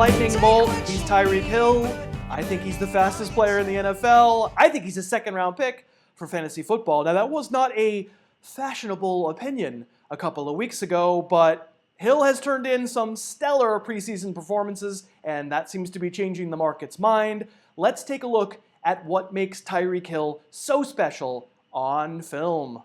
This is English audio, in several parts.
lightning bolt. He's Tyreek Hill. I think he's the fastest player in the NFL. I think he's a second-round pick for fantasy football. Now, that was not a fashionable opinion a couple of weeks ago, but Hill has turned in some stellar preseason performances, and that seems to be changing the market's mind. Let's take a look at what makes Tyreek Hill so special on film.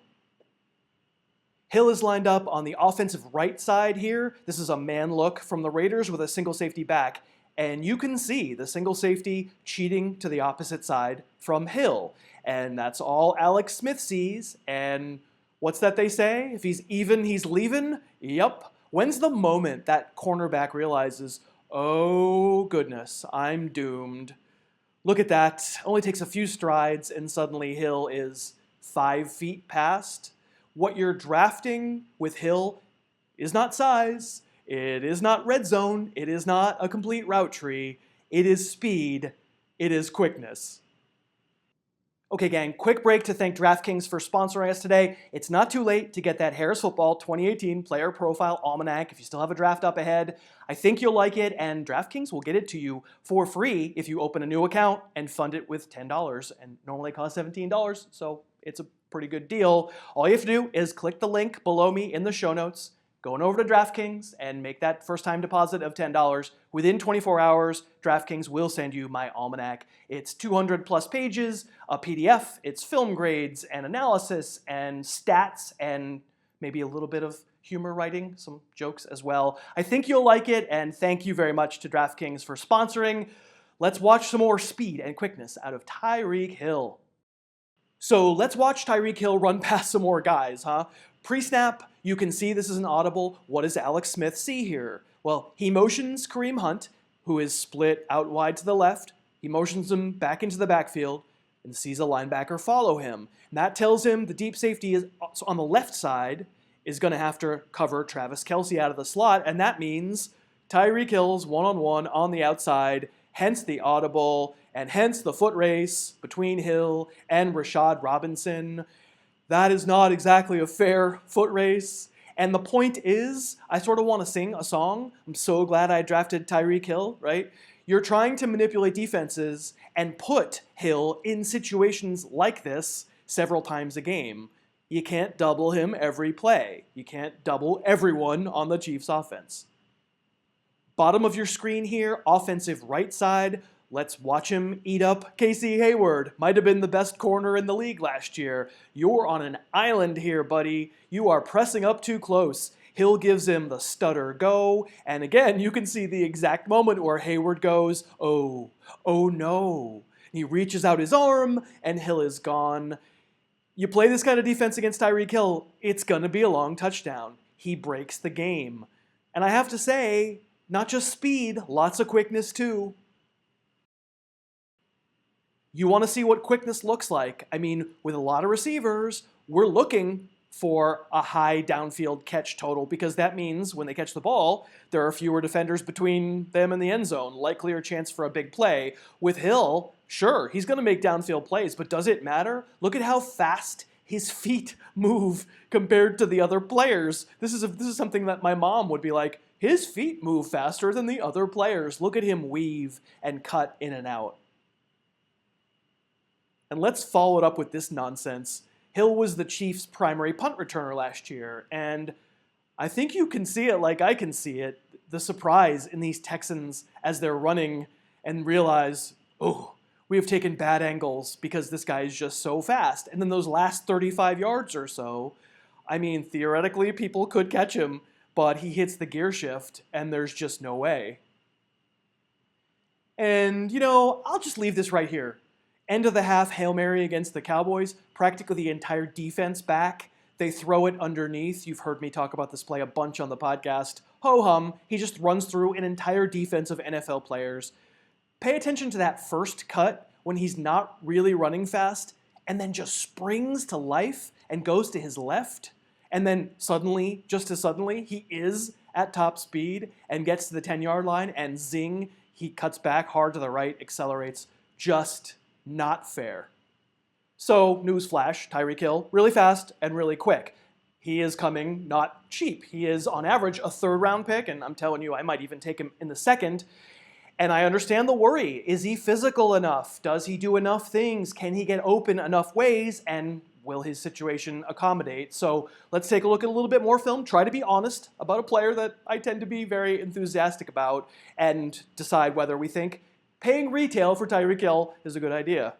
Hill is lined up on the offensive right side here. This is a man look from the Raiders with a single safety back. And you can see the single safety cheating to the opposite side from Hill. And that's all Alex Smith sees. And what's that they say? If he's even, he's leaving? Yup. When's the moment that cornerback realizes, oh goodness, I'm doomed? Look at that. Only takes a few strides and suddenly Hill is 5 feet past. What you're drafting with Hill is not size, it is not red zone, it is not a complete route tree, it is speed, it is quickness. Okay, gang, quick break to thank DraftKings for sponsoring us today. It's not too late to get that Harris Football 2018 Player Profile Almanac if you still have a draft up ahead. I think you'll like it, and DraftKings will get it to you for free if you open a new account and fund it with $10, and normally costs $17, so it's a pretty good deal. All you have to do is click the link below me in the show notes, go on over to DraftKings, and make that first-time deposit of $10. Within 24 hours, DraftKings will send you my almanac. It's 200-plus pages, a PDF, it's film grades and analysis and stats and maybe a little bit of humor writing, some jokes as well. I think you'll like it, and thank you very much to DraftKings for sponsoring. Let's watch some more speed and quickness out of Tyreek Hill. So let's watch Tyreek Hill run past some more guys, huh? Pre-snap, you can see this is an audible. What does Alex Smith see here? Well, he motions Kareem Hunt, who is split out wide to the left. He motions him back into the backfield and sees a linebacker follow him. And that tells him the deep safety is on the left side is going to have to cover Travis Kelce out of the slot, and that means Tyreek Hill's one-on-one on the outside, hence the audible, and hence the foot race between Hill and Rashad Robinson. That is not exactly a fair foot race. And the point is, I sort of want to sing a song. I'm so glad I drafted Tyreek Hill, right? You're trying to manipulate defenses and put Hill in situations like this several times a game. You can't double him every play. You can't double everyone on the Chiefs offense. Bottom of your screen here, offensive right side. Let's watch him eat up Casey Hayward. Might have been the best corner in the league last year. You're on an island here, buddy. You are pressing up too close. Hill gives him the stutter go, and again, you can see the exact moment where Hayward goes, oh no. He reaches out his arm, and Hill is gone. You play this kind of defense against Tyreek Hill, it's going to be a long touchdown. He breaks the game. And I have to say, not just speed, lots of quickness too. You want to see what quickness looks like. I mean, with a lot of receivers, we're looking for a high downfield catch total because that means when they catch the ball, there are fewer defenders between them and the end zone, likelier chance for a big play. With Hill, sure, he's going to make downfield plays, but does it matter? Look at how fast his feet move compared to the other players. This is something that my mom would be like, his feet move faster than the other players. Look at him weave and cut in and out. And let's follow it up with this nonsense. Hill was the Chiefs' primary punt returner last year, and I think you can see it like I can see it, the surprise in these Texans as they're running and realize, oh, we have taken bad angles because this guy is just so fast. And then those last 35 yards or so, I mean, theoretically, people could catch him, but he hits the gear shift, and there's just no way. And, I'll just leave this right here. End of the half Hail Mary against the Cowboys, practically the entire defense back. They throw it underneath. You've heard me talk about this play a bunch on the podcast. Ho-hum, he just runs through an entire defense of NFL players. Pay attention to that first cut when he's not really running fast and then just springs to life and goes to his left. And then suddenly, just as suddenly, he is at top speed and gets to the 10-yard line and zing, he cuts back hard to the right, accelerates. Just not fair. So, newsflash, Tyreek Hill, really fast and really quick. He is coming not cheap. He is, on average, a third-round pick, and I'm telling you, I might even take him in the second. And I understand the worry. Is he physical enough? Does he do enough things? Can he get open enough ways? And will his situation accommodate? So let's take a look at a little bit more film, try to be honest about a player that I tend to be very enthusiastic about, and decide whether we think paying retail for Tyreek Hill is a good idea.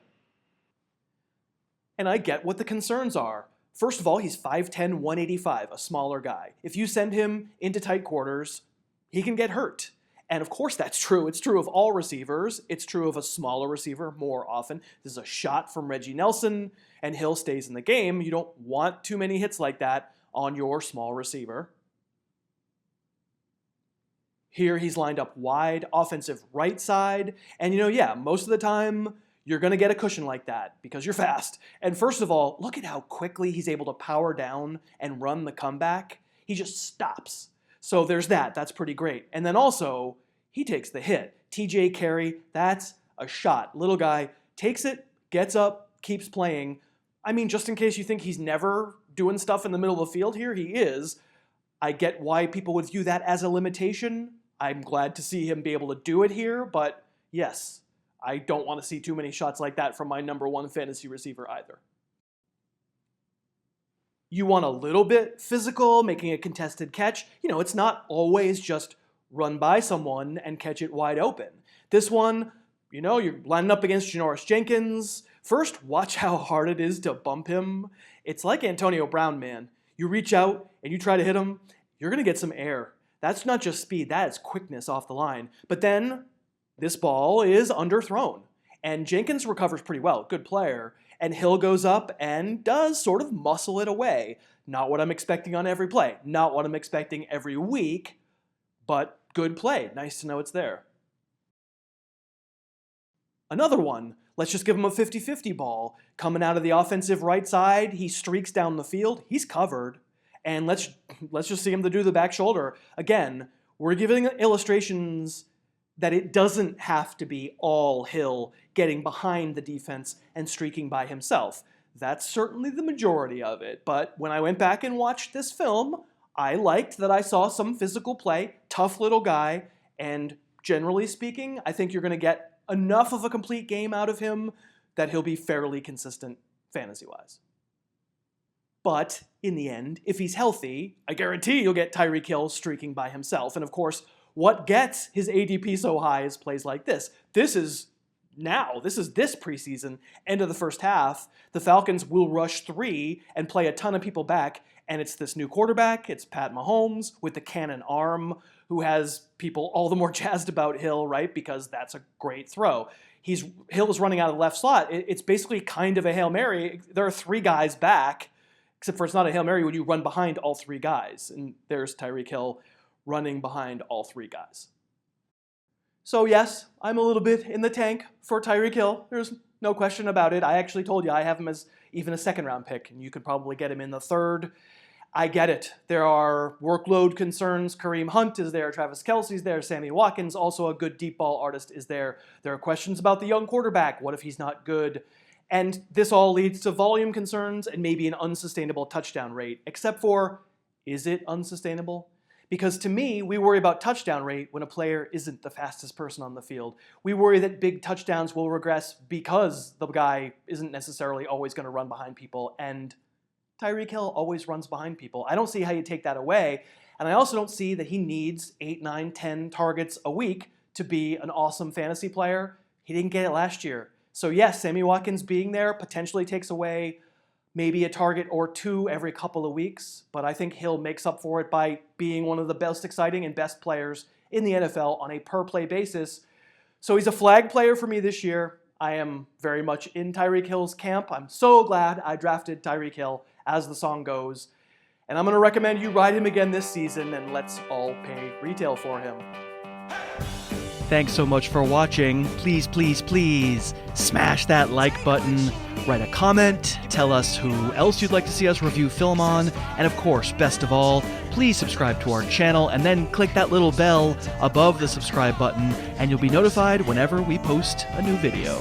And I get what the concerns are. First of all, he's 5'10", 185, a smaller guy. If you send him into tight quarters, he can get hurt. And of course that's true. It's true of all receivers. It's true of a smaller receiver more often. This is a shot from Reggie Nelson, and Hill stays in the game. You don't want too many hits like that on your small receiver. Here he's lined up wide, offensive right side. And yeah, most of the time you're going to get a cushion like that because you're fast. And first of all, look at how quickly he's able to power down and run the comeback. He just stops. So there's that. That's pretty great. And then also, he takes the hit. TJ Carey, that's a shot. Little guy takes it, gets up, keeps playing. I mean, just in case you think he's never doing stuff in the middle of the field here, he is. I get why people would view that as a limitation. I'm glad to see him be able to do it here, but yes, I don't want to see too many shots like that from my #1 fantasy receiver either. You want a little bit physical, making a contested catch. It's not always just run by someone and catch it wide open. This one, you're lining up against Janoris Jenkins. First, watch how hard it is to bump him. It's like Antonio Brown, man. You reach out and you try to hit him, you're going to get some air. That's not just speed, that is quickness off the line. But then this ball is underthrown, and Jenkins recovers pretty well, good player, and Hill goes up and does sort of muscle it away. Not what I'm expecting on every play, not what I'm expecting every week, but good play. Nice to know it's there. Another one, let's just give him a 50-50 ball. Coming out of the offensive right side, he streaks down the field, he's covered, and let's just see him to do the back shoulder. Again, we're giving illustrations that it doesn't have to be all Hill getting behind the defense and streaking by himself. That's certainly the majority of it, but when I went back and watched this film, I liked that I saw some physical play, tough little guy, and generally speaking, I think you're going to get enough of a complete game out of him that he'll be fairly consistent fantasy-wise. But in the end, if he's healthy, I guarantee you'll get Tyreek Hill streaking by himself. And of course, what gets his ADP so high is plays like this. This is this preseason, end of the first half. The Falcons will rush 3 and play a ton of people back, and it's this new quarterback, it's Pat Mahomes with the cannon arm, who has people all the more jazzed about Hill, right? Because that's a great throw. Hill is running out of the left slot. It's basically kind of a Hail Mary. There are 3 guys back, except for it's not a Hail Mary when you run behind all 3 guys. And there's Tyreek Hill running behind all 3 guys. So yes, I'm a little bit in the tank for Tyreek Hill. There's no question about it. I actually told you I have him as even a second-round pick, and you could probably get him in the 3rd. I get it. There are workload concerns. Kareem Hunt is there. Travis Kelce's there. Sammy Watkins, also a good deep ball artist, is there. There are questions about the young quarterback. What if he's not good? And this all leads to volume concerns and maybe an unsustainable touchdown rate, except for, is it unsustainable? Because to me, we worry about touchdown rate when a player isn't the fastest person on the field. We worry that big touchdowns will regress because the guy isn't necessarily always going to run behind people, and Tyreek Hill always runs behind people. I don't see how you take that away, and I also don't see that he needs 8, 9, 10 targets a week to be an awesome fantasy player. He didn't get it last year. So yes, Sammy Watkins being there potentially takes away maybe a target or 2 every couple of weeks, but I think Hill makes up for it by being one of the best exciting and best players in the NFL on a per-play basis. So he's a flag player for me this year. I am very much in Tyreek Hill's camp. I'm so glad I drafted Tyreek Hill, as the song goes. And I'm going to recommend you ride him again this season, and let's all pay retail for him. Thanks so much for watching. Please, please, please smash that like button, write a comment, tell us who else you'd like to see us review film on, and of course, best of all, please subscribe to our channel and then click that little bell above the subscribe button and you'll be notified whenever we post a new video.